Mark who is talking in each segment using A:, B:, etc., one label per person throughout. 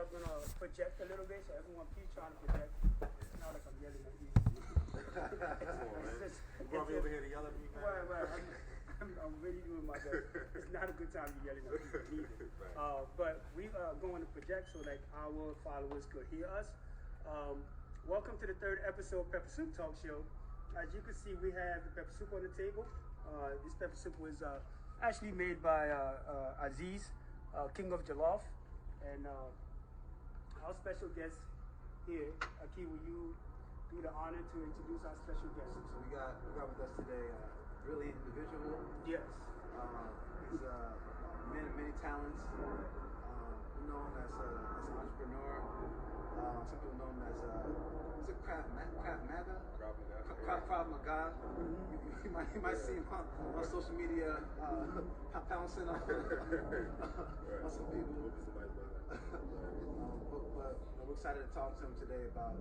A: gonna project a little bit, so everyone keep trying to project. It's not like I'm yelling at you.
B: You brought me over here to yell at me, man.
A: Right. I'm really doing my best. It's not a good time to be yelling at people either.
B: Right.
A: But we are going to project so like our followers could hear us. Welcome to the third episode of Pepper Soup Talk Show. As you can see, we have the pepper soup on the table. This pepper soup was actually made by Aziz, King of Jollof, and our special guest here. Aki, will you do the honor to introduce our special guest?
C: So we got with us today a really individual.
A: Yes.
C: He's a man of many talents. We know him as an entrepreneur. Some people know him as a Krav Maga. Krav Maga. You might see him on social media pouncing on some people. But we're excited to talk to him today about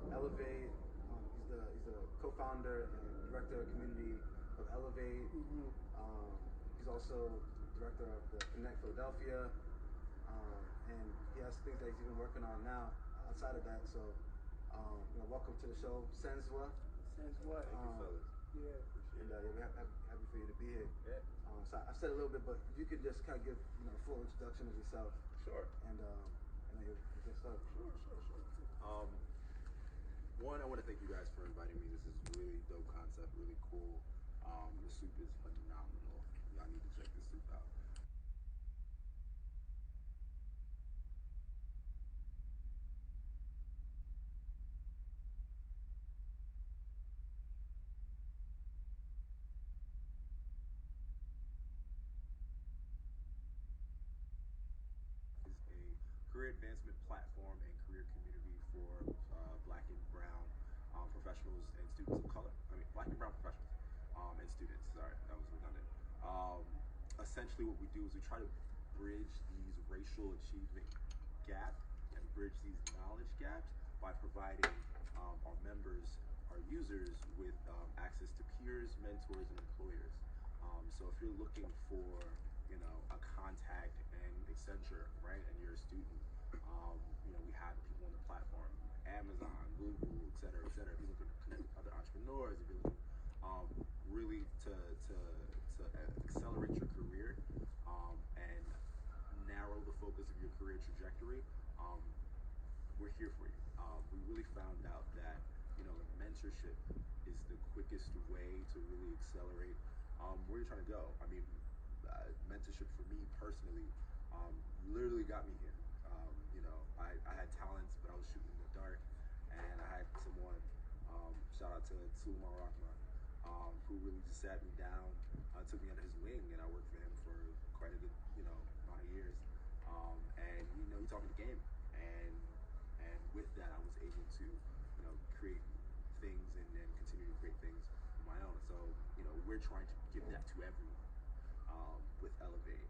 C: Elivade. He's the co-founder and director of community of Elivade. He's also director of the Connect Philadelphia. And he has things that he's even working on now outside of that. So, welcome to the show, Senzwa.
A: Senzwa.
B: Thank you, fellas.
A: Yeah.
C: And we're happy for you to be here.
B: Yeah.
C: So I said a little bit, but if you could just kind of give a full introduction of yourself.
B: Sure.
C: And then you'll get started.
B: Sure. One, I want to thank you guys for inviting me. This is really dope concept, really cool. The soup is phenomenal. Y'all need to check this soup out. Is a career advancement platform and career community for Black and Brown professionals and students of color. Black and Brown professionals and students. Sorry, that was redundant. Essentially, what we do is we try to bridge these racial achievement gap and bridge these knowledge gaps by providing our members, our users, with access to peers, mentors, and employers. So if you're looking for a contact in Accenture, right, and you're a student, we have people on the platform, Amazon, Google, et cetera, et cetera. If you're looking to connect with other entrepreneurs, if you're looking really to accelerate your career and narrow the focus of your career trajectory, we're here for you. We really found out that mentorship is the quickest way to really accelerate where you're trying to go. Mentorship for me personally literally got me here. I had talents, but I was shooting in the dark, and I had someone, shout out to Sulman Rahman, who really just sat me down, took me under his wing, and I worked for him for quite a good, amount of years. And he taught me the game, and with that, I was able to, create things and continue to create things on my own. So, we're trying to give that to everyone with Elivade.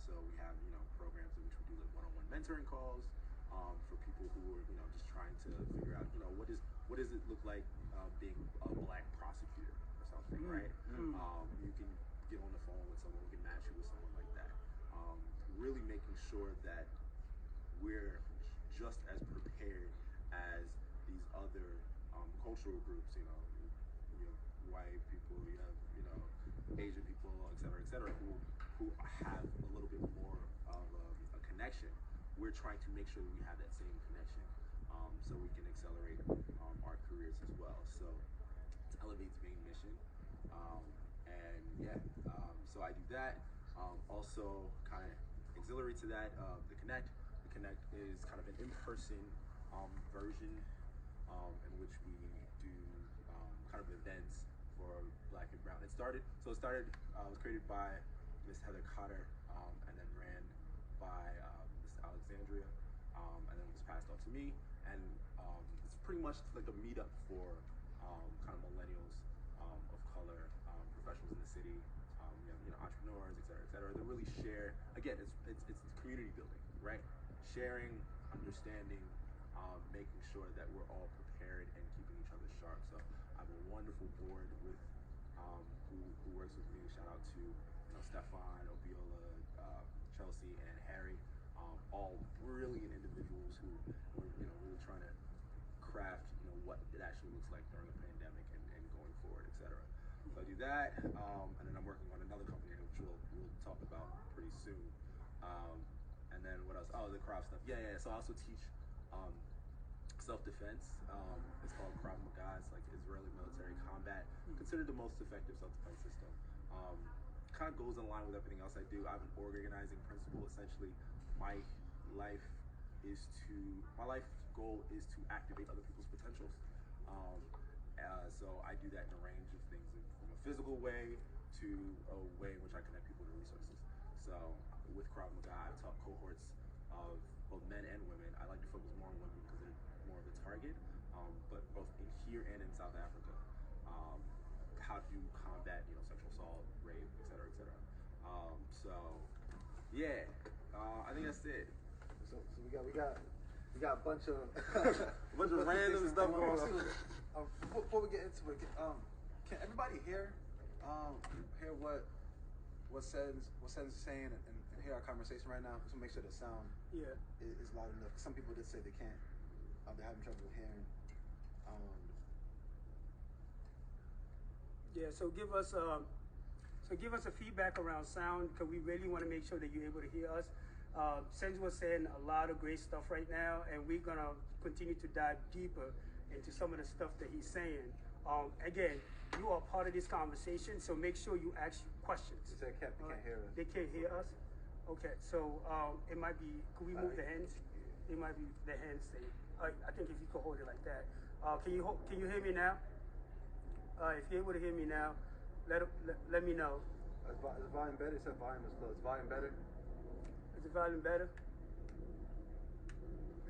B: So we have, programs in which we do like one-on-one mentoring calls for people who are, just trying to figure out, what does it look like being a Black prosecutor or something, right? You can get on the phone with someone, we can match you with someone like that. Really making sure that we're just as prepared as these other cultural groups, you have white people, you have, Asian people, et cetera, who have a little bit more of a connection. We're trying to make sure that we have that same connection so we can accelerate our careers as well. So it's Elivade's main mission. So I do that. Also, kind of auxiliary to that, the Connect. The Connect is kind of an in-person version in which we do kind of events for Black and Brown. It was created by Miss Heather Cotter and then ran by Miss Alexandria, and then it was passed on to me. And it's pretty much like a meetup for kind of millennials of color, professionals in the city, entrepreneurs, et cetera, to really share. Again, it's community building, right? Sharing, understanding, making sure that we're all prepared and keeping each other sharp. So I have a wonderful board with who works with me. Shout out to Stefan, Obiola, Chelsea, and Harry, all trying to craft, what it actually looks like during the pandemic and going forward, etc. So I do that, and then I'm working on another company which we'll talk about pretty soon. And then what else? Oh, the Krav stuff. Yeah. So I also teach self-defense. It's called Krav Maga. It's like Israeli military combat, considered the most effective self-defense system. Kind of goes in line with everything else I do. I have an organizing principle. Essentially, my life goal is to activate other people's potentials. So I do that in a range of things, from a physical way to a way in which I connect people to resources. So with Krav Maga, I've taught cohorts of both men and women. I like to focus more on women because they're more of a target, but both in here and in South Africa. How to combat, sexual assault, rape, etc., etc. I think that's it.
C: So we got a bunch of
B: a bunch of random stuff going on.
C: Before we get into it, can everybody hear what Senz's saying and hear our conversation right now? Just to make sure the sound is loud enough. Some people did say they can't. They're having trouble hearing.
A: So give us a feedback around sound, because we really want to make sure that you're able to hear us. Senzwa was saying a lot of great stuff right now, and we're gonna continue to dive deeper into some of the stuff that he's saying. Again, you are part of this conversation, so make sure you ask questions.
C: They can't hear us.
A: They can't hear us? Okay, so it might be, could we move the hands? It might be the hands thing. I think if you could hold it like that. Can you hear me now? If you're able to hear me now, let me know.
C: Is the volume better? It said volume is low. Is volume better?
A: Is the volume better?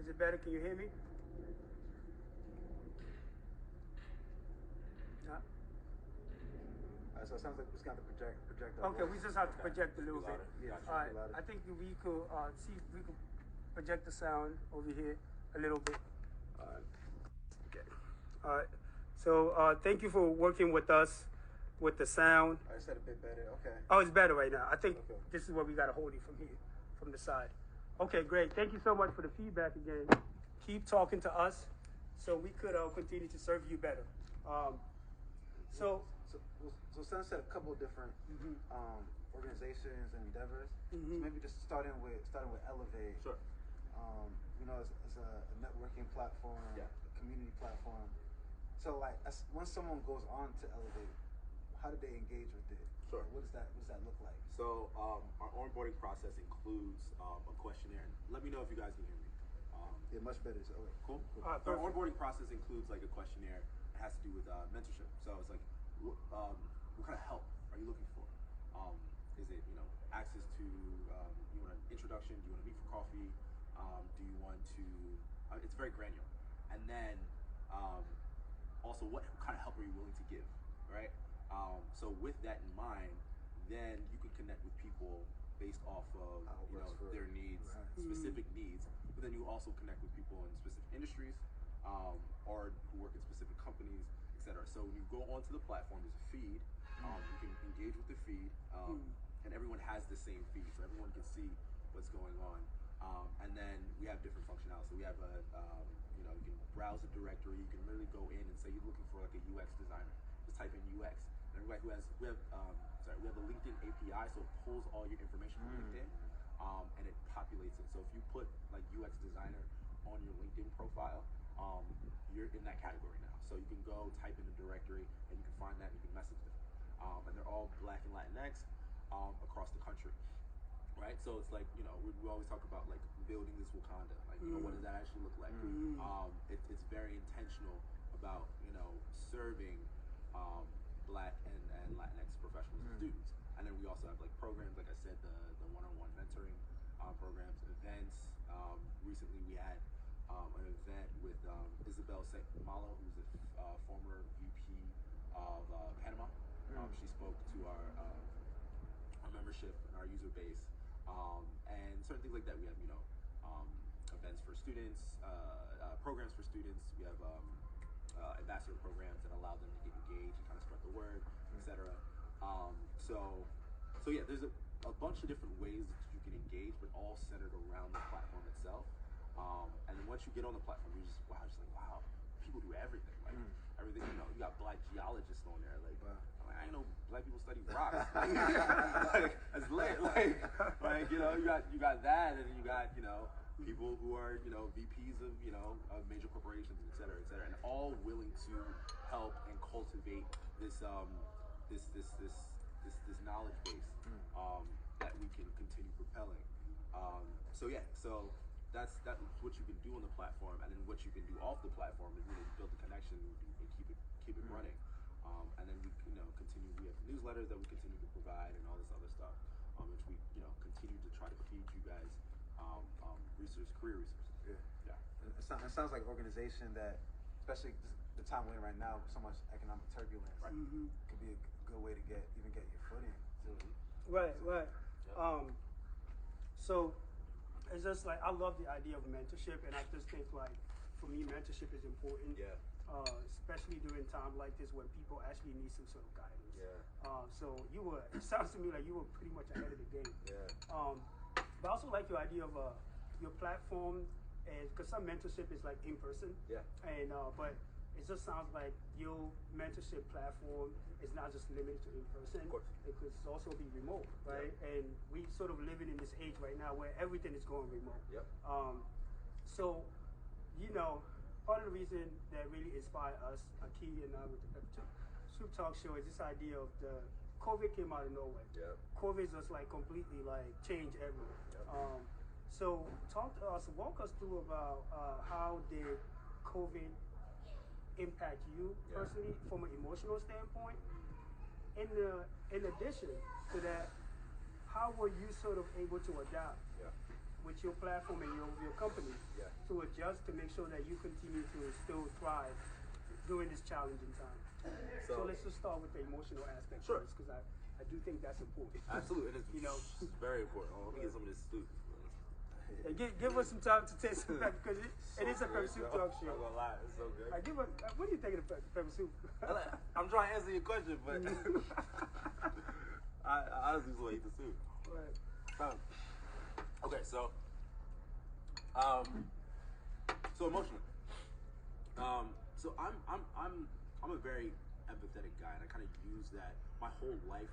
A: Is it better? Can you hear me? No.
C: So it sounds like we just got to project.
A: Okay, we just have to project a little bit.
C: Yeah,
A: all right. I think we could see if we could project the sound over here a little bit. Okay. All right. So thank you for working with us with the sound.
C: I said a bit better. Okay.
A: Oh, it's better right now. I think this is where we got to hold it from here, from the side. Okay, great. Thank you so much for the feedback again. Keep talking to us so we could continue to serve you better. So
C: Sen said a couple of different organizations and endeavors. So maybe just starting with Elivade.
B: Sure.
C: It's a networking platform, a community platform. So once someone goes on to Elivade, how do they engage with it?
B: Sure.
C: What does that look like?
B: So our onboarding process includes a questionnaire. Let me know if you guys can hear me.
C: Yeah, much better. So,
B: Cool. Our onboarding process includes like a questionnaire. It has to do with mentorship. So it's like, what kind of help are you looking for? Is it access to you want an introduction? Do you want to meet for coffee? Do you want to? It's very granular. And then also, what kind of help are you willing to give? Right. So with that in mind, then you can connect with people based off of their needs, specific needs. But then you also connect with people in specific industries, or who work in specific companies, etc. So when you go onto the platform, there's a feed. You can engage with the feed, and everyone has the same feed, so everyone can see what's going on. And then we have different functionality. So we have you can browse a directory. You can literally go in and say you're looking for like a UX designer. Just type in UX. And everybody who we have a LinkedIn API, so it pulls all your information from LinkedIn, and it populates it. So if you put like UX designer on your LinkedIn profile, you're in that category now. So you can go type in the directory and you can find that and you can message them. And they're all Black and Latinx across the country. Right, so it's like we always talk about like building this Wakanda. Like what does that actually look like? It's very intentional about serving Black and Latinx professionals and students. And then we also have like programs, like I said, the one-on-one mentoring programs, events. Recently we had an event with Isabel Malo, who's a former VP of Panama. She spoke to our membership and our user base. And certain things like that. We have, events for students, programs for students. We have ambassador programs that allow them to get engaged and kind of spread the word, etc. So yeah, there's a bunch of different ways that you can engage, but all centered around the platform itself. And then once once you get on the platform, you're just wow, people do everything. Like everything, you know, you got black geologists on there. Like, I ain't know black people study rocks. Like that's lit. Like you know, you got that, and then you got, you know, people who are, you know, VPs of, you know, of major corporations, et cetera, and all willing to help and cultivate this this knowledge base that we can continue propelling. So that's what you can do on the platform, and then what you can do off the platform is really build the connection and keep it running. And then we, you know, continue. We have newsletters that we continue to provide and all this other stuff, which we, you know, continue to try to feed you guys career resources.
C: Yeah. It sounds like an organization that, especially the time we're in right now, with so much economic turbulence, could be a good way to get your foot in.
A: Right.
B: Yeah.
A: So it's just like, I love the idea of mentorship, and I just think, like, for me, mentorship is important.
B: Yeah.
A: Especially during time like this when people actually need some sort of guidance.
B: Yeah.
A: So it sounds to me like you were pretty much ahead of the game.
B: Yeah.
A: But I also like your idea of your platform, and because some mentorship is like in person.
B: Yeah.
A: And but it just sounds like your mentorship platform is not just limited to in person.
B: Of course.
A: It could also be remote, right?
B: Yep.
A: And we sort of living in this age right now where everything is going remote.
B: Yep.
A: So, you know, part of the reason that really inspired us, Aki and I, with the Soup Talk Show, is this idea of the COVID came out of nowhere.
B: Yep.
A: COVID just like completely like changed everything.
B: Yep.
A: So talk to us, walk us through about how did COVID impact you personally from an emotional standpoint. In addition to that, how were you sort of able to adapt with your platform and your company to adjust to make sure that you continue to still thrive during this challenging time? So let's just start with the emotional aspect first, because I do think that's important.
B: Absolutely, and it's,
A: you know,
B: it's very important. Let me get some of this soup.
A: And give us some time to taste some pepper, because it is a pepper soup talk show.
B: I'm not gonna lie, it's so good.
A: What do you think of the pepper soup?
B: I'm trying to answer your question, but I honestly just want to eat the soup.
A: Right.
B: Okay, so emotional. So I'm a very empathetic guy, and I kind of use that. My whole life,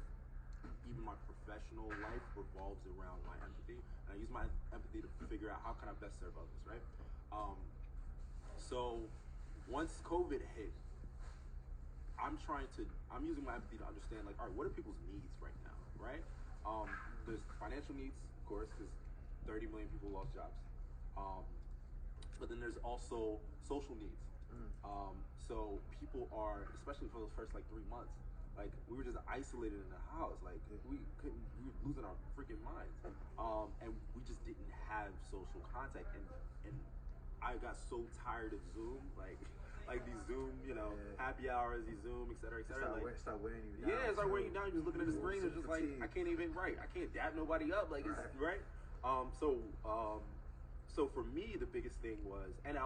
B: even my professional life, revolves around my empathy, and I use my empathy to figure out how can I best serve others, right? So once COVID hit, I'm using my empathy to understand, like, all right, what are people's needs right now, right? There's financial needs, of course, because 30 million people lost jobs. But then there's also social needs. So people are, especially for those first like 3 months, like we were just isolated in the house. Like we were losing our freaking minds. And we just didn't have social contact. And I got so tired of Zoom, like these Zoom, you know, happy hours, these Zoom, et cetera, et cetera.
C: Start wearing you down.
B: Yeah, it's like wearing you down. You're just looking at the screen. It's just like, I can't even write. I can't dap nobody up. Like, it's right. So for me, the biggest thing was, and I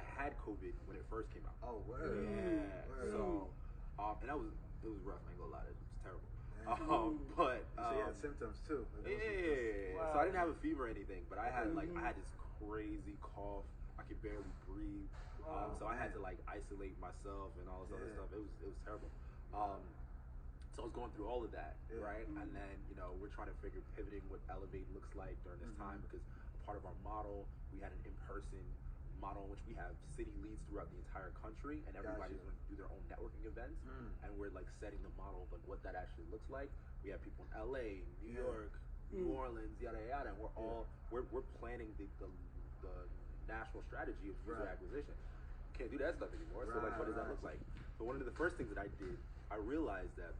B: had COVID when it first came out.
C: Oh, word.
B: Yeah.
C: Word.
B: So, and it was rough. I ain't gonna lie, it was terrible. But
C: so you had symptoms too.
B: Yeah.
A: Wow.
B: So I didn't have a fever or anything, but I had I had this crazy cough. I could barely breathe. So I had to like isolate myself and all this other stuff. It was terrible. So I was going through all of that, right? And then, you know, we're trying to figure pivoting what Elivade looks like during this time, because part of our model, we had an in-person model in which we have city leads throughout the entire country, and everybody's going to do their own networking events, and we're like setting the model of like what that actually looks like. We have people in LA, New York, New Orleans, yada yada, and we're all we're planning the national strategy of user acquisition. Can't do that stuff anymore. So like, what does that look like? So one of the first things that I did, I realized that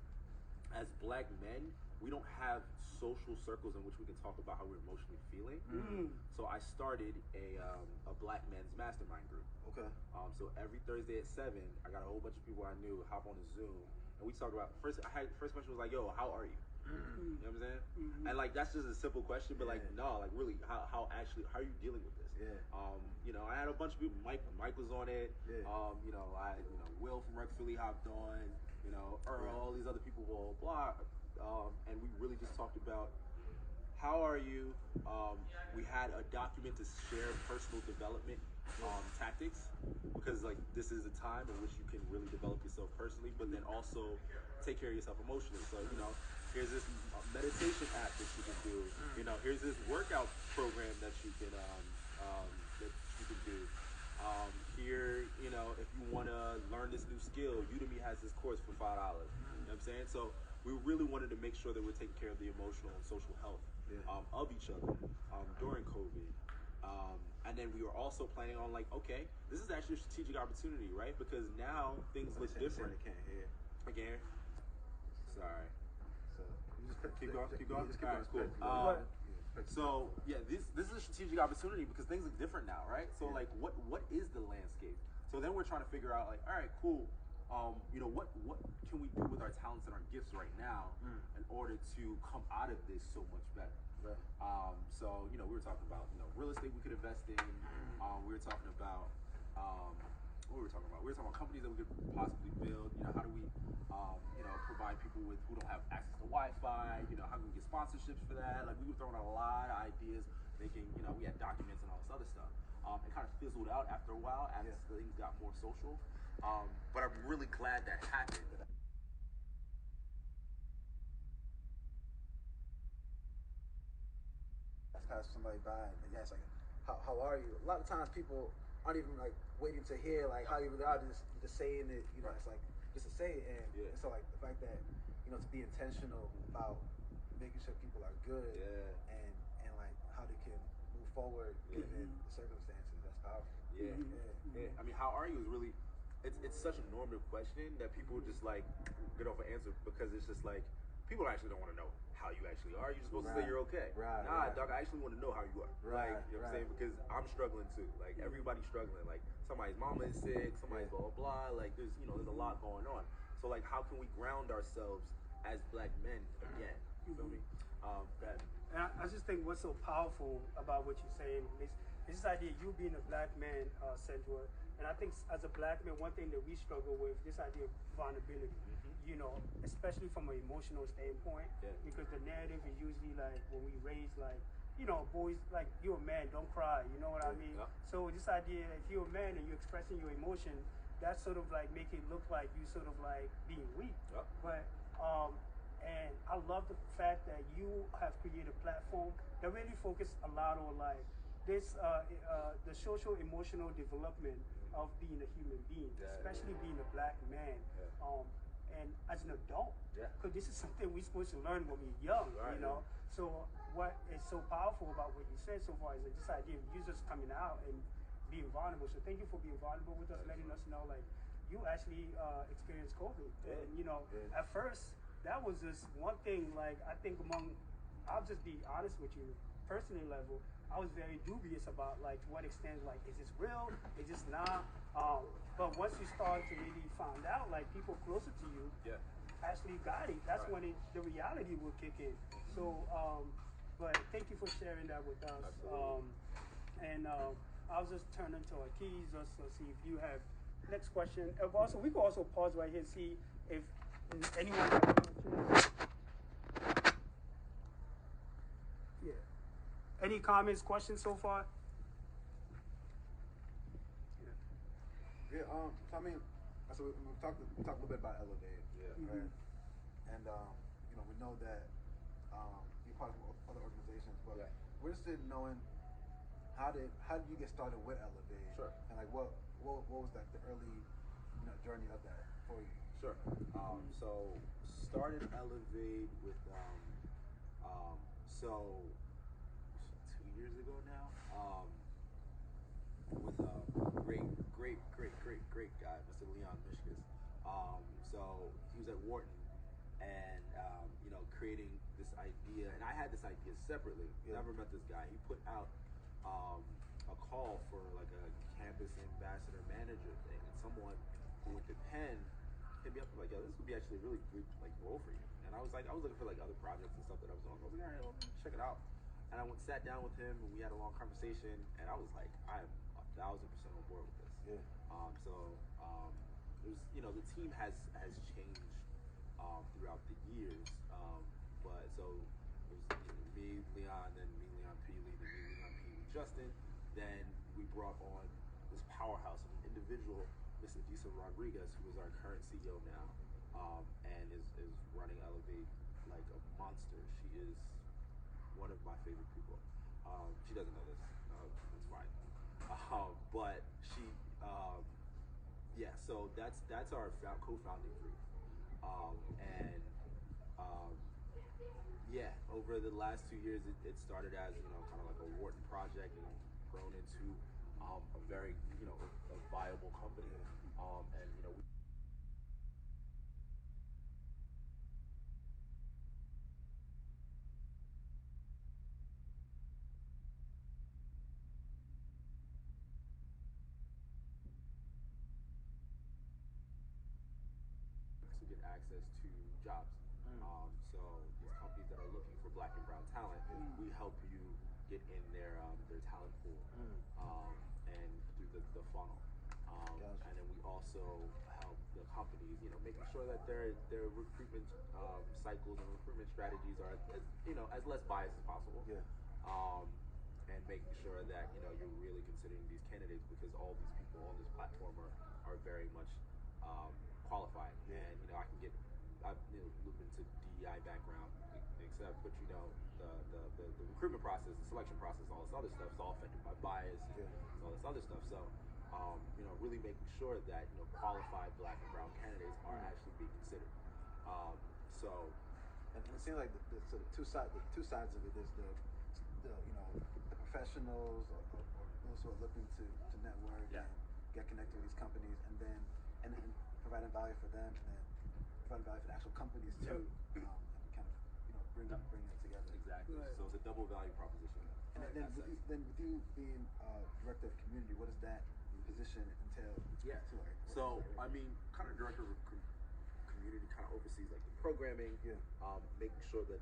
B: as Black men, we don't have social circles in which we can talk about how we're emotionally feeling. So I started a Black men's mastermind group.
C: Okay.
B: So every Thursday at 7, I got a whole bunch of people I knew hop on the Zoom, and we talked about first question was like, yo, how are you? You know what I'm saying? And like that's just a simple question, but like no, like really, how are you dealing with this? You know, I had a bunch of people. Mike was on it. You know, Will from Rec Philly hopped on. You know, Earl, all these other people will blah. And we really just talked about how are you? We had a document to share personal development tactics, because like this is a time in which you can really develop yourself personally, but then also take care of yourself emotionally. So here's this meditation app that you can do. Here's this workout program that you can do. Here, if you want to learn this new skill, Udemy has this course for $5. You know what I'm saying? So we really wanted to make sure that we're taking care of the emotional and social health of each other during COVID. And then we were also planning on okay, this is actually a strategic opportunity, right? Because now things look different.
C: I can't hear.
B: Again, sorry.
C: So you just
B: Keep going.
C: All right,
B: Cool. So yeah, this is a strategic opportunity because things look different now, right? So what is the landscape? So then we're trying to figure out all right, cool. What can we do with our talents and our gifts right now in order to come out of this so much better?
C: Right.
B: So we were talking about real estate we could invest in. We were talking about what were we talking about? We were talking about companies that we could possibly build. How do we provide people with who don't have access to Wi-Fi? How can we get sponsorships for that? Like we were throwing out a lot of ideas, making we had documents and all this other stuff. It kind of fizzled out after a while as things got more social. But I'm really glad that happened.
C: Pass somebody by and ask how are you? A lot of times people aren't even waiting to hear how you really are, just saying it. It's just to say it, and so the fact that to be intentional about making sure people are good and how they can move forward given the circumstances. That's powerful.
B: Yeah. I mean, how are you is really it's such a normative question that people just get off an answer because it's just people actually don't want to know how you actually are. You're supposed to say you're okay. Dog, I actually want to know how you are. You know what I'm saying? Because I'm struggling too. Everybody's struggling. Somebody's mama is sick, somebody's blah blah blah. There's there's a lot going on. So how can we ground ourselves as Black men again? You feel me?
A: And I just think what's so powerful about what you're saying is this idea of you being a Black man, Senzwa. And I think as a Black man, one thing that we struggle with, this idea of vulnerability, especially from an emotional standpoint, because the narrative is usually when we raise boys, you're a man, don't cry, you know what I mean? So this idea that if you're a man and you're expressing your emotion, that's sort of make it look like you sort of being weak. But, and I love the fact that you have created a platform that really focus a lot on this, the social emotional development of being a human being, especially being a Black man, and as an adult, because this is something we're supposed to learn when we're young, So what is so powerful about what you said so far is this idea of you just coming out and being vulnerable. So thank you for being vulnerable with us, letting us know you actually experienced COVID, and at first that was just one thing. I think I'll just be honest with you, personal level. I was very dubious about to what extent is this real? Is this not? But once you start to really find out people closer to you actually got it, that's when the reality will kick in. So but thank you for sharing that with us. And I'll just turn into our keys just to see if you have next question. Also, we can also pause right here and see if anyone has questions. Any comments, questions so far?
C: So I mean, so we talked a little bit about Elivade, right? And we know that you're part of other organizations, but we're interested in knowing how did you get started with Elivade?
B: Sure. And
C: what was the early journey of that for you?
B: Sure. So started Elivade with so 2 years ago now, with a great guy, Mr. Leon Mishkas. So he was at Wharton, and creating this idea, and I had this idea separately. Never met this guy. He put out a call for a campus ambassador manager thing, and someone who went to Penn hit me up yo, this would be actually a really good role for you. And I was looking for other projects and stuff that I was doing. I was all right, well, check it out. And I sat down with him, and we had a long conversation, and I was I am 1,000% on board with this. There's the team has changed throughout the years, but so it was me, Leon, then me, Leon P, Lee, then me, Leon P, Lee, Justin. Then we brought on this powerhouse of an individual, Miss Adisa Rodriguez, who is our current CEO now, and is running Elivade like a monster. She is one of my favorite people. She doesn't know this. That's fine. But she, yeah. So that's our co-founding group, and yeah. Over the last 2 years, it started as kind of like a Wharton project, and grown into a very a viable company, and we. To get access to jobs. So these companies that are looking for Black and brown talent, we help you get in their talent pool, and through the funnel. And then we also help the companies, making sure that their recruitment cycles and recruitment strategies are as less biased as possible.
C: Yeah.
B: And making sure that you're really considering these candidates, because all these people on this platform are very much qualified. And I've looked into DEI background, except but the recruitment process, the selection process, all this other stuff is all affected by bias and all this other stuff. So really making sure that qualified Black and brown candidates are actually being considered.
C: And it seems like the two sides of it. There's the professionals or those who are looking to network and get connected with these companies, and then providing value for them, and then providing value for the actual companies too, and kind of bring them together.
B: Exactly.
A: Right.
B: So it's a double value proposition.
C: And then with you being director of community, what does that position entail?
B: Yeah. So I mean, kind of director of community kind of oversees like the programming, making sure that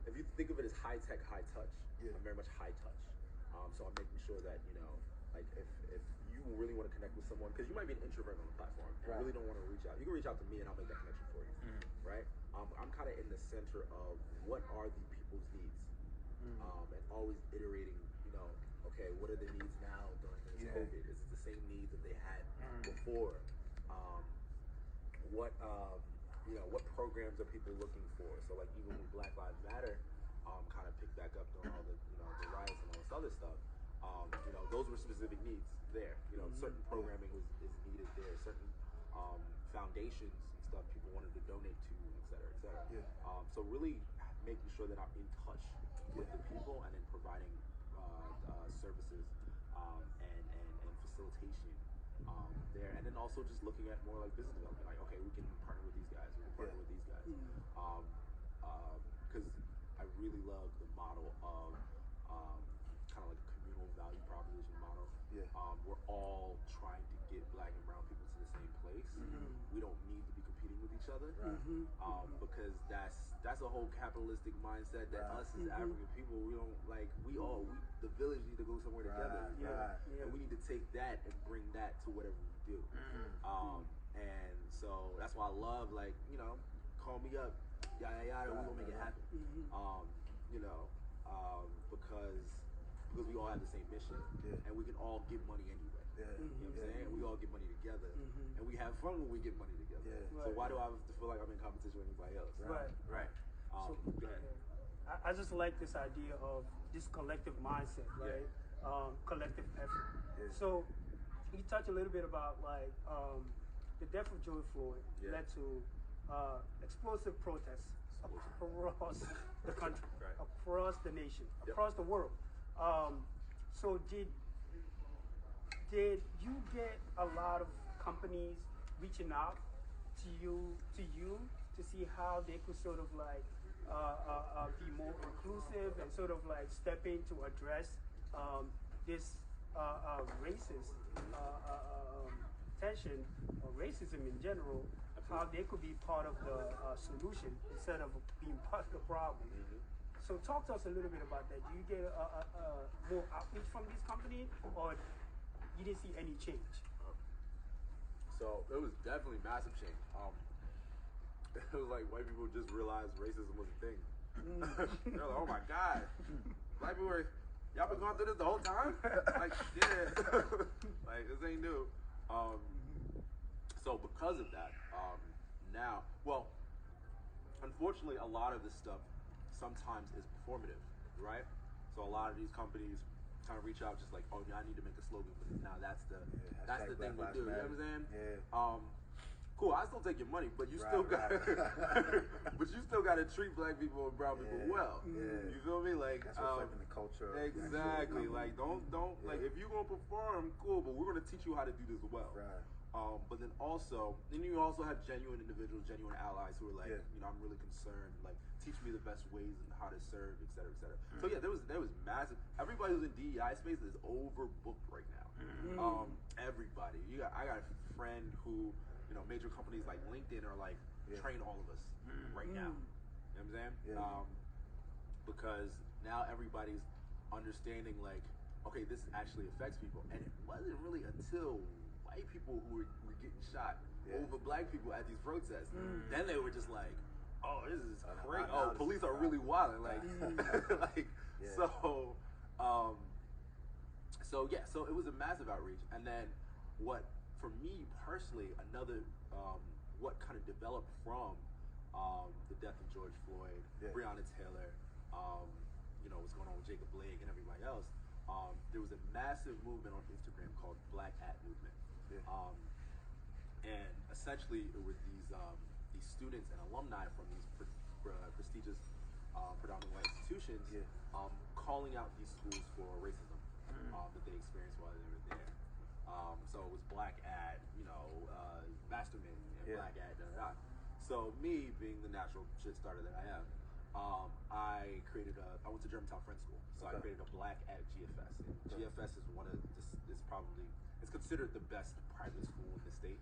B: if you think of it as high tech, high touch, I'm very much high touch. So I'm making sure that like if you really want to connect with someone, because you might be an introvert on the platform, and really don't want to reach out. You can reach out to me, and I'll make that connection for you, right? I'm kind of in the center of what are the people's needs, and always iterating. Okay, what are the needs now during this COVID? Is it the same needs that they had before? What programs are people looking for? So like even when Black Lives Matter kind of picked back up during all the the riots and all this other stuff, those were specific needs there. Certain programming is needed there. Certain foundations and stuff people wanted to donate to, et cetera, et cetera. So really making sure that I'm in touch with the people, and then providing services and facilitation there, and then also just looking at more like business development. Like, okay, we can partner with these guys. We can partner with these guys. Because I really love the model of kind of like a communal value proposition model. We're all trying to get Black and brown people to the same place. We don't need to be competing with each other, because that's a whole capitalistic mindset that us as African people, we don't like. The village need to go somewhere together, and we need to take that and bring that to whatever we do. And so that's why I love call me up, yada yada, we gonna make it happen. Because we all have the same mission, and we can all get money anyway. You know what I'm saying? We all get money together, and we have fun when we get money together. So why do I have to feel like I'm in competition with anybody else? Right.
A: So,
B: go ahead.
A: I just like this idea of this collective mindset, right? Collective effort. So you touch a little bit about the death of George Floyd led to explosive protests across the country, across the nation, across the world. So did you get a lot of companies reaching out to you to see how they could sort of be more inclusive and sort of step in to address this racist tension or racism in general, how they could be part of the solution instead of being part of the problem? So talk to us a little bit about that. Do you get more outreach from these companies, or you didn't see any change?
B: So it was definitely massive change. It was like white people just realized racism was a thing. They're like, oh my God, black people are, y'all been going through this the whole time? Like, yeah, like this ain't new. So because of that, now, well, unfortunately, a lot of this stuff sometimes is performative, right? So a lot of these companies kind of reach out just like, oh, I need to make a slogan, but now that's the thing to do. You know what I'm saying?
C: Yeah.
B: Cool. I still take your money, but you still got, but you still got to treat black people and brown people well.
C: Yeah.
B: You feel me? Like
C: that's reflecting the culture.
B: Exactly. Like don't like if you gonna perform, cool, but we're gonna teach you how to do this well.
C: Right.
B: But then you also have genuine individuals, genuine allies who are like, you know, I'm really concerned, like, teach me the best ways and how to serve, et cetera, et cetera. So yeah, there was massive. Everybody who's in DEI space is overbooked right now. Everybody. I got a friend who, you know, major companies like LinkedIn are like, train all of us right now. You know what I'm saying?
C: Yeah.
B: Because now everybody's understanding like, okay, this actually affects people, and it wasn't really until white people who were getting shot over black people at these protests. Then they were just like, oh, this is crazy. Oh, police are really wild. Like, so it was a massive outreach. And then what, for me personally, another, what kind of developed from the death of George Floyd, Breonna Taylor, you know, what's going on with Jacob Blake and everybody else, there was a massive movement on Instagram called Black At Movement. And essentially it was these students and alumni from these prestigious predominantly white institutions calling out these schools for racism that they experienced while they were there. So it was Black At, you know, Masterman, and Black At, So me, being the natural shit starter that I am, I went to Germantown Friends School, so I created a Black At GFS. And GFS is it's considered the best private school in the state.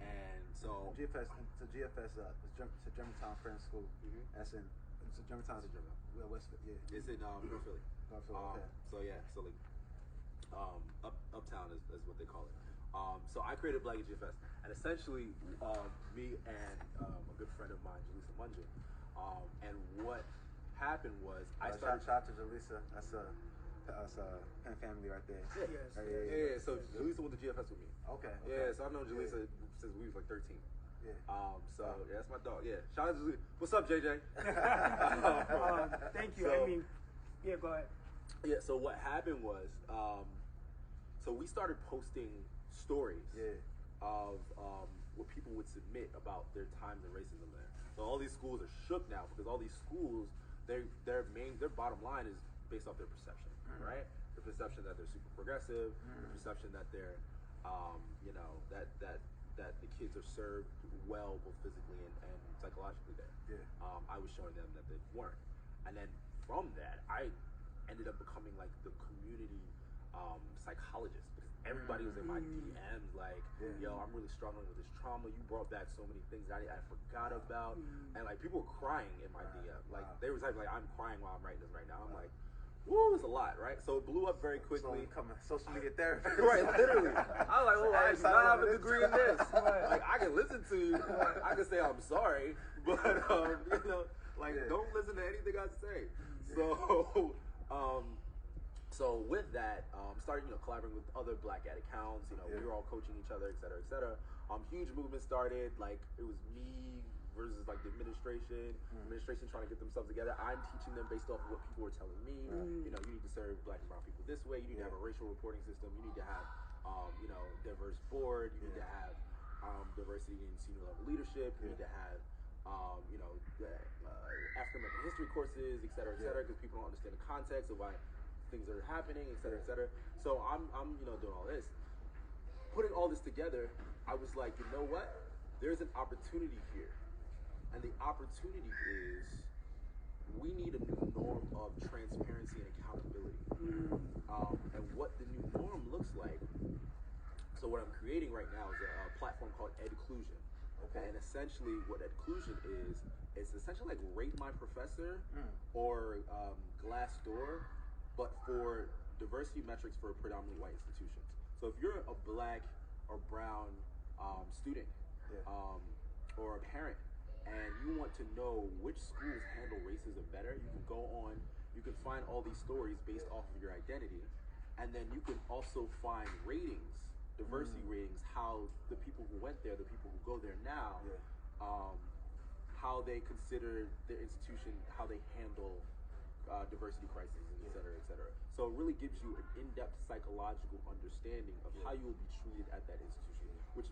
B: And so
C: GFS, it's a Germantown Friends School. That's in Germantown. Well, Westfield,
B: It's in North Philly.
C: North Philly,
B: So yeah, so like uptown is what they call it. So I created Black at GFS, and essentially me and a good friend of mine, Jalisa Munjin, and what happened was I started.
C: Shout out to Jalisa. That's Penn family right there.
B: Yeah. So Jalisa went to GFS with me.
C: Okay.
B: Yeah. So I've known Jalisa since we was like 13. Yeah. That's my dog. Yeah. Shout out to Jalisa. What's up, JJ?
A: Thank you. So, go ahead.
B: Yeah. So what happened was, so we started posting stories of what people would submit about their times of racism there. So all these schools are shook now because all these schools, their bottom line is based off their perception, right? The perception that they're super progressive, the perception that they're, you know, that the kids are served well both physically and psychologically there. I was showing them that they weren't, and then from that, I ended up becoming like the community psychologist because everybody was in my DMs like, yo, I'm really struggling with this trauma. You brought back so many things that I forgot about, and like people were crying in my DM. Like they were typing like, I'm crying while I'm writing this right now. I'm like, woo, it's a lot, right? So it blew up very quickly.
C: Social media therapy.
B: Right, literally. I was like, oh, I do not have a degree in this. Like I can listen to you. I can say I'm sorry, but you know, like don't listen to anything I say. So with that, started, you know, collaborating with other Black At accounts. You know, we were all coaching each other, et cetera, et cetera. Huge movement started. Like it was me versus like the administration trying to get themselves together. I'm teaching them based off of what people were telling me. You know, you need to serve Black and brown people this way. You need to have a racial reporting system. You need to have, you know, diverse board. You need to have diversity in senior level leadership. You need to have, you know, African American history courses, et cetera, because people don't understand the context of why things are happening, et cetera, et cetera. So I'm you know, doing all this. Putting all this together, I was like, you know what? There's an opportunity here. And the opportunity is we need a new norm of transparency and accountability. And what the new norm looks like. So what I'm creating right now is a platform called Edclusion. And essentially what Edclusion is, it's essentially like Rate My Professor or Glassdoor, but for diversity metrics for predominantly white institutions. So if you're a Black or brown student or a parent and you want to know which schools handle racism better, you can go on, you can find all these stories based off of your identity, and then you can also find ratings, diversity ratings, how the people who went there, the people who go there now, how they consider their institution, how they handle diversity crises, et cetera, et cetera. So it really gives you an in-depth psychological understanding of how you will be treated at that institution, which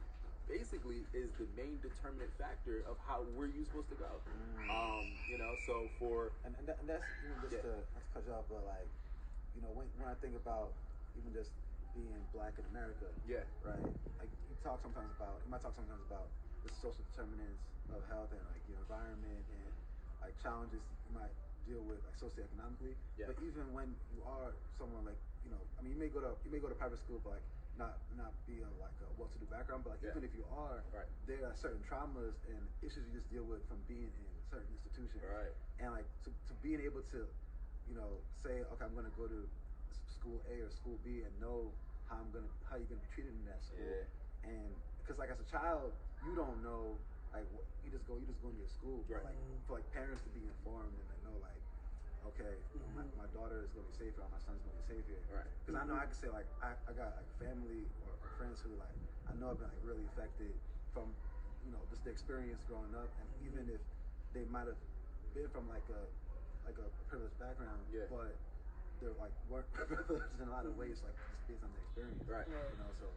B: basically is the main determinant factor of where you're supposed to go. You know, so for
C: and that's even just to cut you off, but like, you know, when I think about even just being black in America, right? Like you might talk sometimes about the social determinants of health and like your environment and like challenges you might deal with like socioeconomically. But even when you are someone like, you know, I mean, you may go to private school, but like not be a well-to-do background, but like even if you are, there are certain traumas and issues you just deal with from being in certain institutions. And like to being able to, you know, say, okay, I'm gonna go to school A or school B and know how you're gonna be treated in that school. And because like as a child, you don't know, like you just go into your school, but like for like parents to be informed and they know like, okay, my daughter is gonna be safe here, or my son's gonna be safe here. Because I know I can say like I got like family or friends who like I know have been like really affected from, you know, just the experience growing up, and even if they might have been from like a privileged background, but they're like weren't privileged in a lot of ways, like just based on their experience. You know, so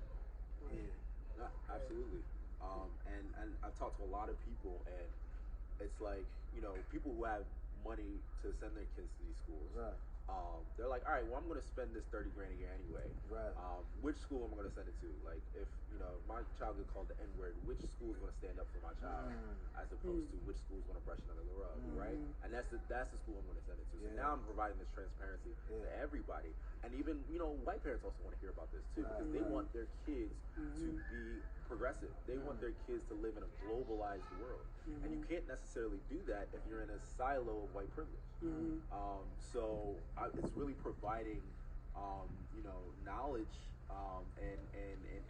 B: yeah, absolutely. And I've talked to a lot of people, and it's like, you know, people who have money to send their kids to these schools. They're like, all right, well, I'm going to spend this $30 grand a year anyway. Which school am I going to send it to? Like, if, you know, my child gets called the N-word, which school is going to stand up for my child, as opposed to which school is going to brush it under the rug, right? And that's the school I'm going to send it to. So now I'm providing this transparency to everybody. And even, you know, white parents also want to hear about this too, because they want their kids to be progressive. They want their kids to live in a globalized world. And you can't necessarily do that if you're in a silo of white privilege. So it's really providing, you know, knowledge and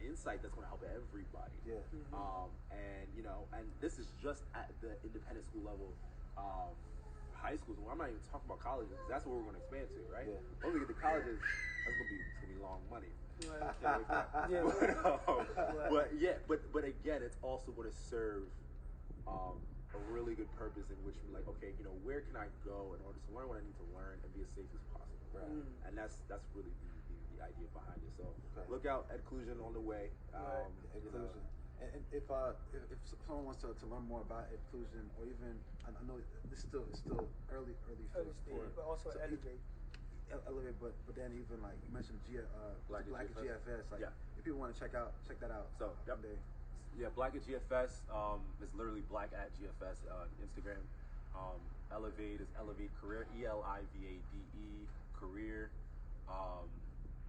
B: insight that's going to help everybody. And, you know, and this is just at the independent school level, high schools. Well, I'm not even talking about colleges, because that's what we're going to expand to, right? Once we get to colleges, it's going to be long money. But again, it's also going to serve a really good purpose in which we're like, okay, you know, where can I go in order to learn what I need to learn and be as safe as possible? And that's really the idea behind it. So look out, Edclusion on the way.
C: Edclusion. And if someone wants to learn more about Edclusion, or even, I know it's still early phase,
A: but also Elivade.
C: Elivade, but then even like you mentioned Black at GFS, like if people want to check that out.
B: So Black at GFS is literally Black at GFS on Instagram. Elivade is Elivade Career, Elivade career.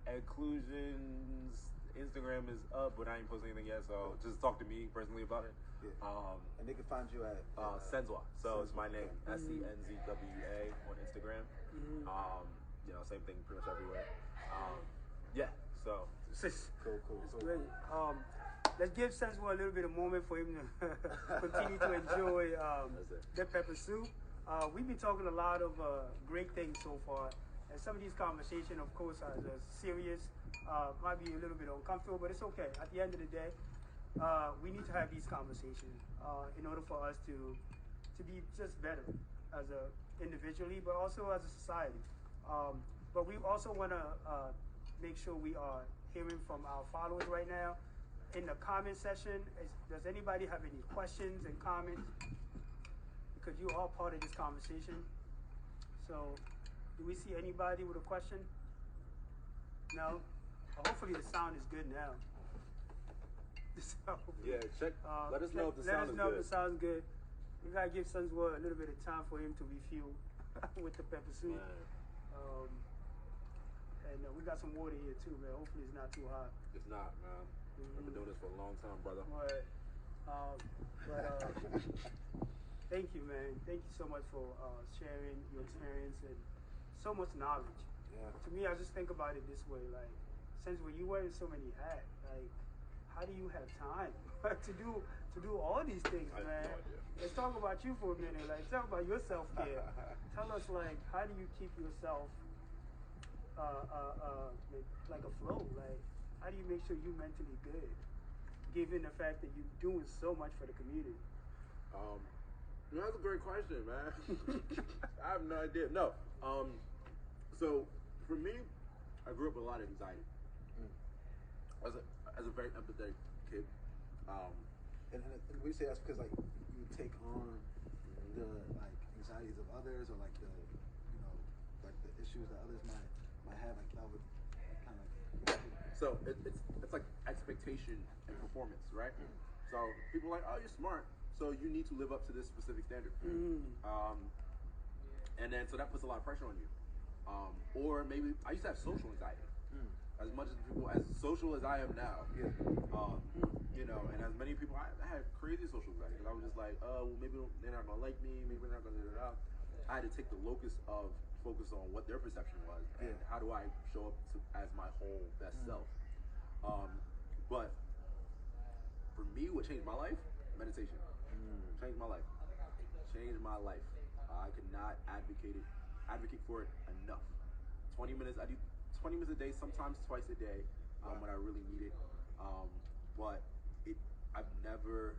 B: Edclusion's Instagram is up, but I ain't posting anything yet, so just talk to me personally about it.
C: And they can find you at
B: Senzwa. So it's my name, SENZWA on Instagram. You know, same thing pretty much everywhere. So
A: cool. It's great. Let's give Senzwa a little bit of moment for him to continue to enjoy the pepper soup. We've been talking a lot of great things so far, and some of these conversations, of course, are serious. Might be a little bit uncomfortable, but it's okay. At the end of the day, we need to have these conversations in order for us to be just better as individually, but also as a society. But we also want to make sure we are hearing from our followers right now. In the comment section, does anybody have any questions and comments? Because you're all part of this conversation. So, do we see anybody with a question? No? Hopefully the sound is good now.
B: Check. Let us know if the sound is good. Let us know if the sound is good.
A: We gotta give Senzwa a little bit of time for him to refuel with the pepper soup. And we got some water here too, man. Hopefully it's not too hot.
B: It's not, man. I've been doing this for a long time, brother.
A: Thank you, man. Thank you so much for sharing your experience and so much knowledge. To me, I just think about it this way, like, since when you wearing so many hats, like, how do you have time to to do all these things,
B: I have
A: man.
B: no idea.
A: Let's talk about you for a minute. Like, talk about your self-care. Tell us, like, how do you keep yourself like a flow? Like, how do you make sure you're mentally good, given the fact that you're doing so much for the community?
B: That's a great question, man. I have no idea. No. So for me, I grew up with a lot of anxiety. As a very empathetic kid.
C: And we say that's because like you take on the like anxieties of others, or like the like the issues that others might have, like that would kind of.
B: So it's like expectation and performance, right? So people are like, oh, you're smart, so you need to live up to this specific standard. And then so that puts a lot of pressure on you. Or maybe I used to have social anxiety. As much as people, as social as I am now, and as many people, I had crazy social anxiety because I was just like, well, maybe they're not gonna like me, maybe they're not gonna do that. I had to take the locus of focus on what their perception was and how do I show up as my whole best self. But for me, what changed my life? Meditation. Changed my life. Changed my life. I could not advocate for it enough. 20 minutes. I do 20 minutes a day, sometimes twice a day when I really need it. But I've never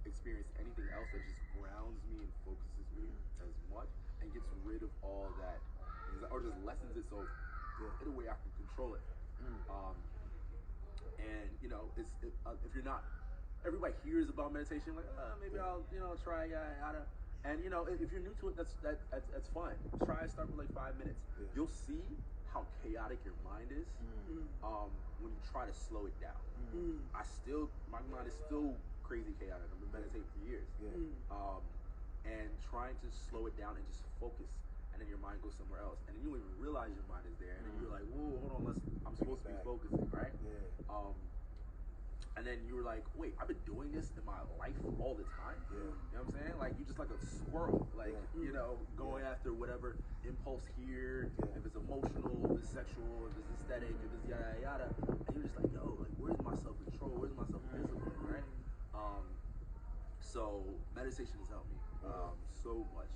B: experienced anything else that just grounds me and focuses me as much and gets rid of all that, or just lessens it so in a way I can control it. And if you're not, everybody hears about meditation like, maybe I'll try yada. And if you're new to it, that's fine. Try, start with like 5 minutes. You'll see how chaotic your mind is when you try to slow it down. My mind is still crazy chaotic. I've been meditating for years. And trying to slow it down and just focus, and then your mind goes somewhere else, and then you don't even realize your mind is there, and then you're like, whoa, hold on, I'm supposed to be focusing, right? And then you were like, wait, I've been doing this in my life all the time? You know what I'm saying? Like, you're just like a squirrel, like, going after whatever impulse here, if it's emotional, if it's sexual, if it's aesthetic, if it's yada, yada. And you're just like, yo, like, where's my self-control? Where's my self-discipline, right? So meditation has helped me so much.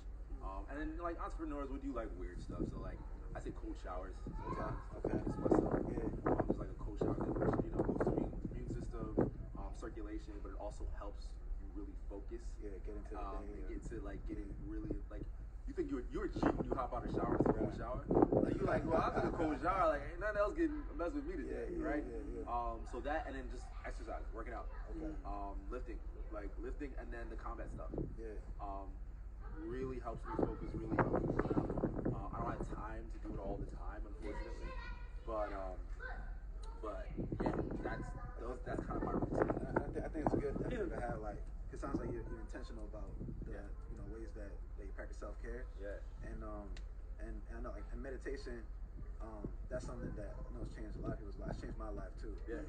B: And then, like, entrepreneurs would do, like, weird stuff. So, like, I take cold showers sometimes to focus myself. Just like a cold shower thing, which, boosts the immune system, circulation, but it also helps you really focus.
C: Get into the day.
B: And get to, like, getting really, like, you think you were cheating when you hop out of the shower to a cold shower? Like, you're like, well, I took a cold shower, like, ain't nothing else getting messed with me today, right? So that, and then just exercise, working out, lifting, and then the combat stuff. Really helps me focus, really helps me work out. I don't have time to do it all the time, unfortunately, but that's kind of my routine.
C: I think it's good to have, like, it sounds like you're intentional about the ways that you practice self-care. And I know, like, in meditation, that's something that I know has changed a lot of people's lives. It's changed my life too. I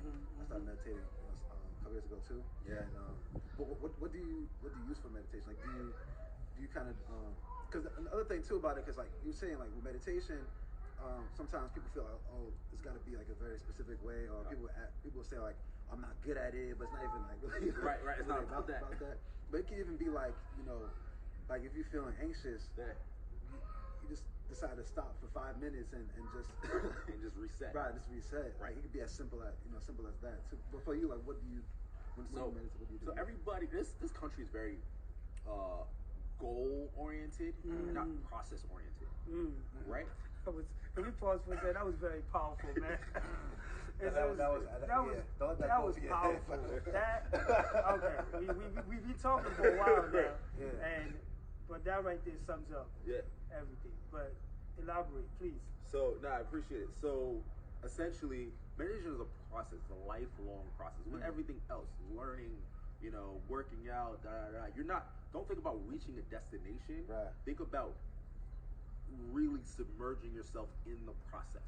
C: started meditating a couple years ago too. And what do you use for meditation? Like, do you kind of because the other thing too about it, because like you're saying, like with meditation, sometimes people feel like, oh, it's got to be like a very specific way, or people say like, I'm not good at it, but it's not even like really
B: right. It's not about that.
C: But it can even be like, like if you're feeling anxious, you just decide to stop for 5 minutes and just
B: and just reset.
C: Just reset. Like it could be as simple as that. So, but for you, like, what do you when you meditate? What do you do?
B: So everybody, this country is very goal oriented, not process oriented, right?
A: Let me pause for a second. That was very powerful, man. That was powerful. We've been talking for a while now, but that right there sums up everything. But elaborate, please.
B: So, I appreciate it. So, essentially, meditation is a process, a lifelong process. With everything else, learning, working out, don't think about reaching a destination. Think about really submerging yourself in the process.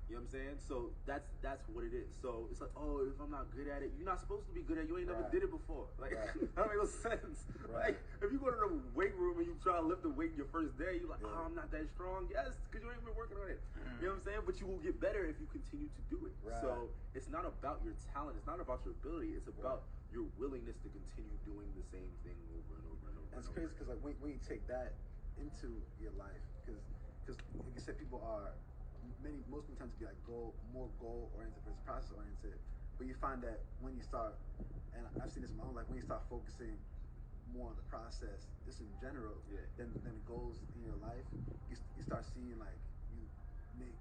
B: You know what I'm saying? So that's what it is. So it's like, oh, if I'm not good at it, you're not supposed to be good at it. You ain't never did it before. Like, that don't make no sense. Like, if you go to the weight room and you try to lift the weight your first day, you're like, oh, I'm not that strong. Yes, because you ain't been working on it. You know what I'm saying? But you will get better if you continue to do it. So it's not about your talent. It's not about your ability. It's about your willingness to continue doing the same thing over and over and over.
C: And it's crazy because like when you take that into your life, because like you said, people are most people tend to be like more goal oriented versus process oriented. But you find that when you start, and I've seen this in my own life, when you start focusing more on the process, just in general, than the goals in your life, you start seeing like you make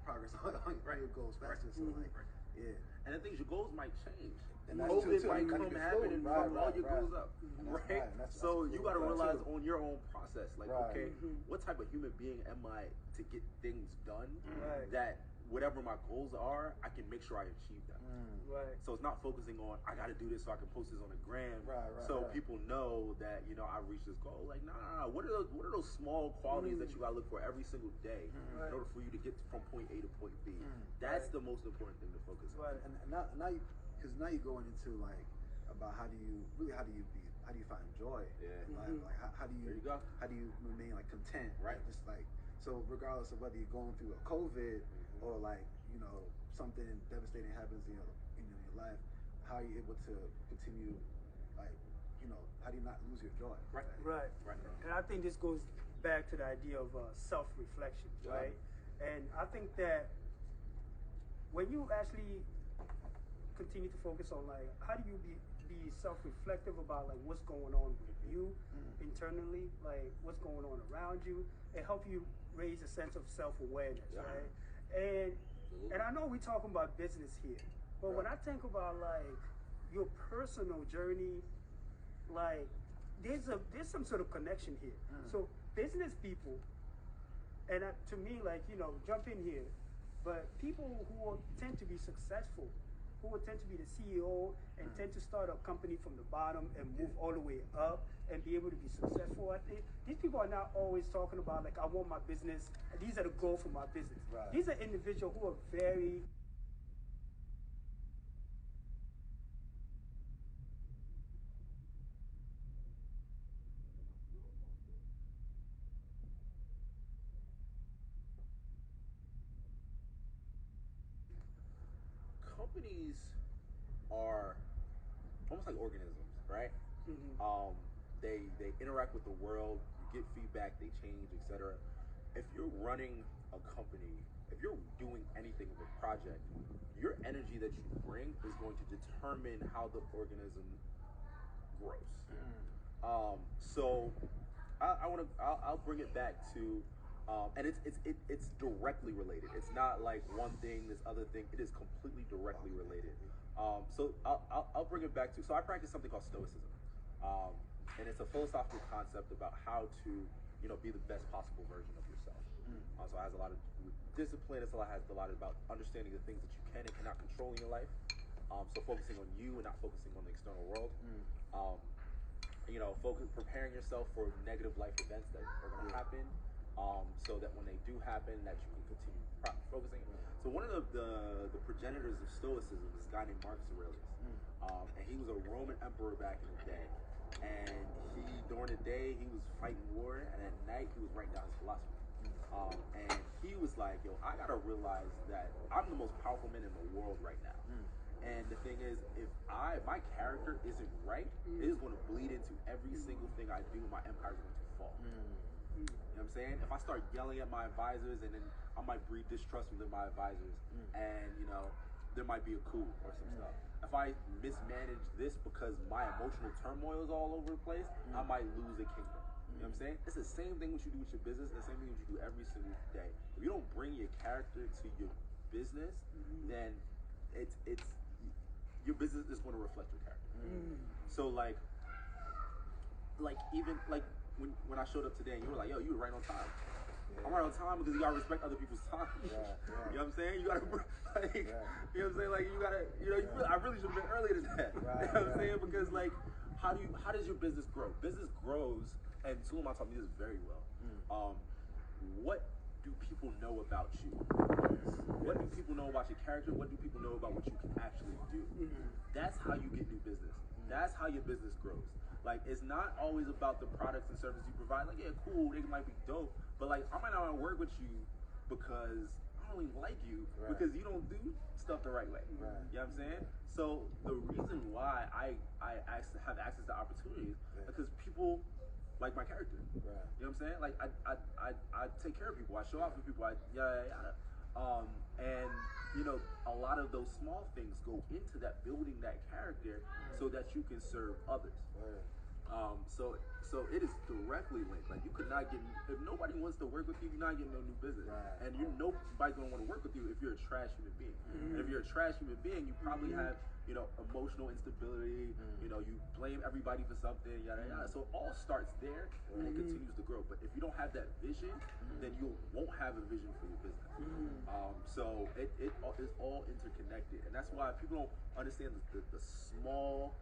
C: progress on your goals faster. So
B: and the things, your goals might change.
C: And that's
B: COVID
C: too,
B: might
C: you
B: come
C: can
B: happen and fuck all your goals up, right? So you got to realize on your own process, like, okay, what type of human being am I to get things done that whatever my goals are, I can make sure I achieve them.
A: Right.
B: So it's not focusing on, I got to do this so I can post this on the gram, so people know that, you know, I reached this goal. Like, nah. What are those small qualities that you got to look for every single day in order for you to get from point A to point B? That's the most important thing to focus on.
C: Right. And now you, because now you're going into like about how do you find joy? Like how do you remain like content? Right. Just like, so regardless of whether you're going through a COVID or like, you know, something devastating happens in your life, how are you able to continue, like, you know, how do you not lose your joy?
A: Right. And I think this goes back to the idea of self-reflection, right? And I think that when you actually continue to focus on like, how do you be self-reflective about like what's going on with you internally, like what's going on around you, it helps you raise a sense of self-awareness, right? And I know we're talking about business here, but when I think about like your personal journey, like there's some sort of connection here. So business people, and to me, like, you know, jump in here, but people who tend to be successful, who will tend to be the CEO and tend to start a company from the bottom and move all the way up and be able to be successful at it. These people are not always talking about like, I want my business, these are the goals for my business. These are individuals who are very
B: companies are almost like organisms, right? They interact with the world, you get feedback, they change, etc. If you're running a company, if you're doing anything with a project, your energy that you bring is going to determine how the organism grows. So I'll bring it back to and it's directly related. It's not like one thing, this other thing. It is completely directly related. So I'll bring it back to. So I practice something called Stoicism, and it's a philosophical concept about how to, you know, be the best possible version of yourself. So it has a lot of discipline. It has a lot about understanding the things that you can and cannot control in your life. So focusing on you and not focusing on the external world. You know, preparing yourself for negative life events that are going to happen. So that when they do happen, that you can continue focusing. So one of the progenitors of Stoicism is a guy named Marcus Aurelius, and he was a Roman emperor back in the day. And during the day, he was fighting war, and at night, he was writing down his philosophy. And he was like, yo, I gotta realize that I'm the most powerful man in the world right now. And the thing is, if my character isn't right, it is going to bleed into every single thing I do. My empire is going to fall. You know what I'm saying? If I start yelling at my advisors, and then I might breed distrust within my advisors, and you know, there might be a coup or some stuff. If I mismanage this because my emotional turmoil is all over the place, I might lose a kingdom. You know what I'm saying? It's the same thing what you do with your business, and the same thing what you do every single day. If you don't bring your character to your business, then it's your business is going to reflect your character. So like even like when I showed up today, and you were like, yo, you were right on time. I'm right on time because you gotta respect other people's time. You know what I'm saying? You gotta, like, you know what I'm saying? Like, you gotta, you know, I really should have been earlier than that. You know what I'm saying? Because like, how does your business grow? Business grows, and Suleiman taught me this very well. What do people know about you? What do people know about your character? What do people know about what you can actually do? That's how you get new business. That's how your business grows. Like, it's not always about the products and services you provide. Like, yeah, cool, they might be dope, but like, I might not want to work with you because I only like you because you don't do stuff the right way. You know what I'm saying? So the reason why I have access to opportunities because people like my character. You know what I'm saying? Like I take care of people. I show out for people. Yada yada. And you know, a lot of those small things go into that, building that character so that you can serve others. So it is directly linked. Like you could not get, if nobody wants to work with you, you're not getting no new business. And nobody's gonna want to work with you if you're a trash human being. And if you're a trash human being, you probably have, you know, emotional instability. You know, you blame everybody for something, yada yada. So it all starts there and it continues to grow. But if you don't have that vision, then you won't have a vision for your business. So it is all interconnected, and that's why people don't understand the small,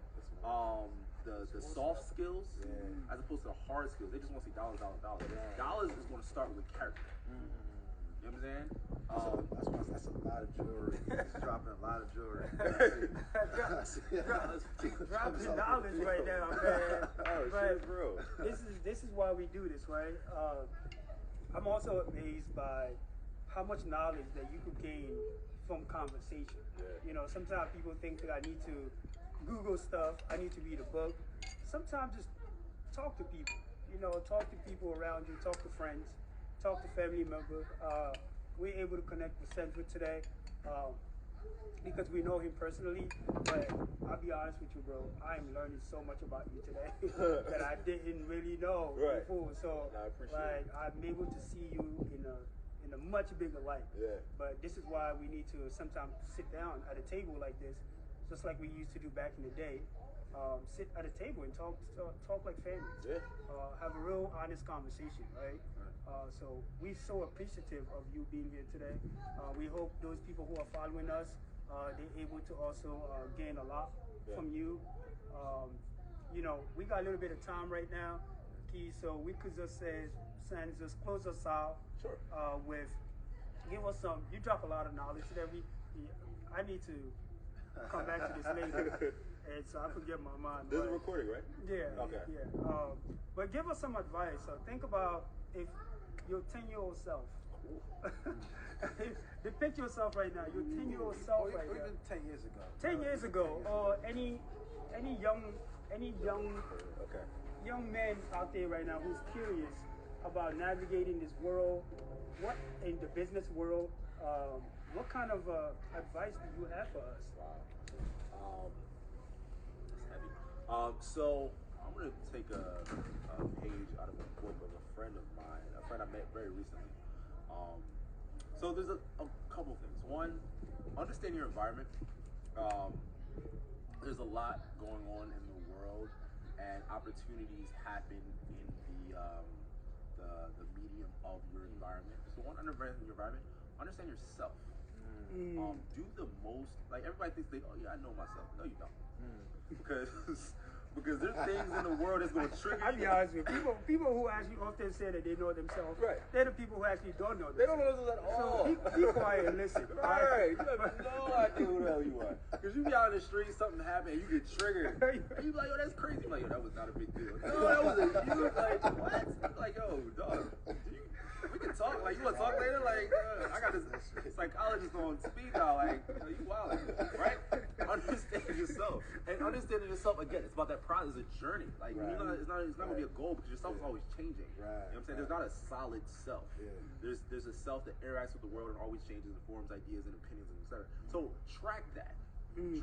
B: the soft skills as opposed to the hard skills. They just want to see dollars. Dollars is going to start with character. You know what I'm saying?
C: That's a lot of jewelry. He's dropping a lot of jewelry.
A: Dropping dollars right now, man.
B: Shit, bro.
A: This is why we do this, right? I'm also amazed by how much knowledge that you could gain from conversation. You know, sometimes people think that I need to Google stuff, I need to read a book. Sometimes just talk to people. You know, talk to people around you, talk to friends, talk to family members. We're able to connect with Senzwa today because we know him personally. But I'll be honest with you, bro, I'm learning so much about you today that I didn't really know before. So,
B: I appreciate it.
A: I'm able to see you in a much bigger light. But this is why we need to sometimes sit down at a table like this, just like we used to do back in the day. Sit at a table and talk like families. Have a real honest conversation, right? So we're so appreciative of you being here today. We hope those people who are following us, they're able to also gain a lot from you. You know, we got a little bit of time right now, Key, so we could just say, just close us out with, give us some, you drop a lot of knowledge today. I need to come back to this later. And so I forget my mind.
B: This is a recording, right?
A: Yeah.
B: Okay.
A: Yeah. But give us some advice. So think about if your 10-year-old self, depict yourself right now, your 10-year-old self right now.
C: Even 10 years ago.
A: 10 years ago, or any young man out there right now who's curious about navigating this world, what in the business world, what kind of advice do you have for us?
B: That's heavy. So I'm gonna take a page out of a book of a friend of mine, a friend I met very recently. So there's a couple things. One, understand your environment. There's a lot going on in the world, and opportunities happen in the medium of your environment. So one, understand your environment. Understand yourself. Do the most. Like everybody thinks oh yeah, I know myself. No, you don't. Because there's things in the world that's going to trigger you.
A: I'll be honest with you. People who actually often say that they know themselves, they're the people who actually don't know themselves.
B: They don't know themselves at all.
A: So be quiet and listen.
B: Right. You have no idea who the hell you are. Because you be out in the street, something happen, and you get triggered. And you be like, yo, that's crazy. I'm like, yo, that was not a big deal. No, that was a huge, like, what? I'm like, yo, dog, we can talk. Like, you want to talk later? Like, I got this psychologist on speed dial. Like, you wild, right? Understand yourself. And understanding yourself, again, it's about that process. It's a journey. Like, you know, it's not going to be a goal because yourself is always changing. You know what I'm saying? There's not a solid self. There's a self that interacts with the world and always changes and forms ideas and opinions, and etc. So track that.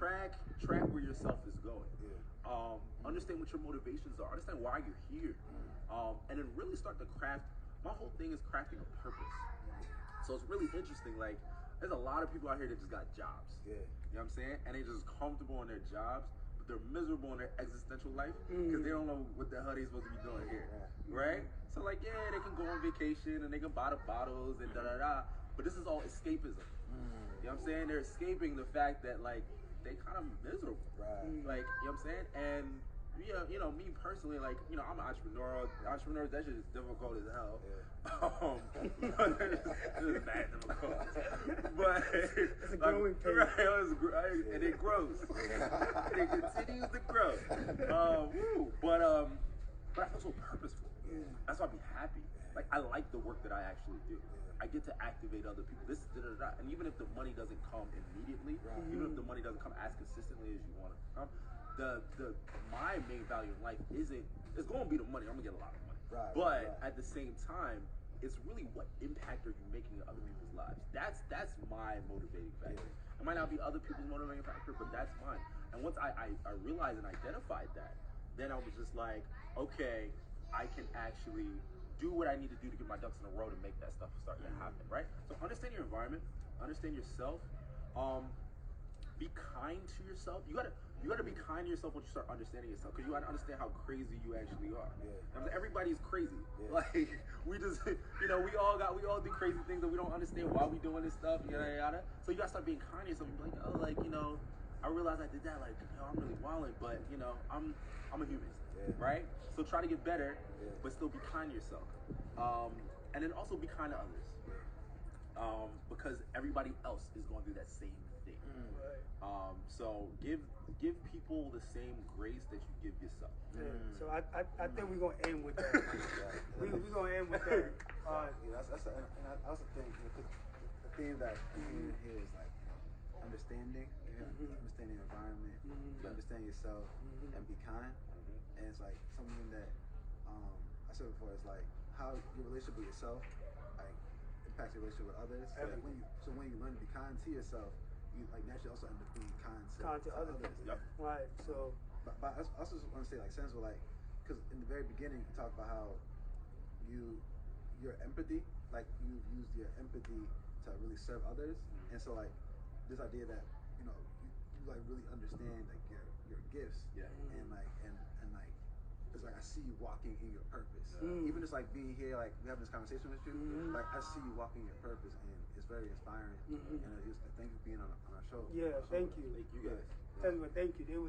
B: Track where your self is going. Understand what your motivations are. Understand why you're here. And then really start to craft. My whole thing is crafting a purpose. So it's really interesting. Like, there's a lot of people out here that just got jobs. You know what I'm saying? And they're just comfortable in their jobs, but they're miserable in their existential life because they don't know what the hell they're supposed to be doing here. Right? So like, yeah, they can go on vacation and they can buy the bottles and da-da-da, but this is all escapism. You know what I'm saying? They're escaping the fact that, like, they kind of miserable. Like, you know what I'm saying? And yeah, you know, me personally, like, you know, I'm an entrepreneur. Entrepreneurs, that shit is difficult as hell. It's bad difficult. But
A: it's a growing pain.
B: And it grows. And it continues to grow. But I feel so purposeful. That's why I be happy. Like, I like the work that I actually do. I get to activate other people. This and even if the money doesn't come immediately, even if the money doesn't come as consistently as you want it to come, my main value in life it's going to be the money. I'm gonna get a lot of money, but at the same time, it's really what impact are you making in other people's lives. That's my motivating factor. It might not be other people's motivating factor, but that's mine. And once I realized and identified that, then I was just like, okay, I can actually do what I need to do to get my ducks in a row to make that stuff start to happen, right? So understand your environment, understand yourself, be kind to yourself. You gotta be kind to yourself once you start understanding yourself, because you gotta understand how crazy you actually are. I mean, everybody's crazy. Like we just, we all do crazy things that we don't understand why we doing this stuff, yada yada. So you gotta start being kind to yourself. And be like, I realized I did that. Like, I'm really wilding, but I'm a human, right? So try to get better, but still be kind to yourself, and then also be kind to others, because everybody else is going through that same thing. So give people the same grace that you give yourself.
A: So I think we're gonna end with that. We're gonna end with that.
C: That's the thing. The theme that I'm here is like understanding, understanding the environment, understand yourself, and be kind. And it's like something that I said before. It's like how your relationship with yourself like impacts your relationship with others. So when you learn to be kind to yourself, you like naturally also end up being kind to others.
A: Right. So,
C: but I also just want to say like Senzwa, like, because in the very beginning you talked about how your empathy, like you've used your empathy to really serve others, and so like this idea that you like really understand like your gifts, and like it's like I see you walking in your purpose. Even just like being here, like we having this conversation with you, like I see you walking in your purpose, and it's very inspiring. And thank you for being on our show.
A: Yeah, thank you.
B: Thank you guys.
A: Senzwa, thank you.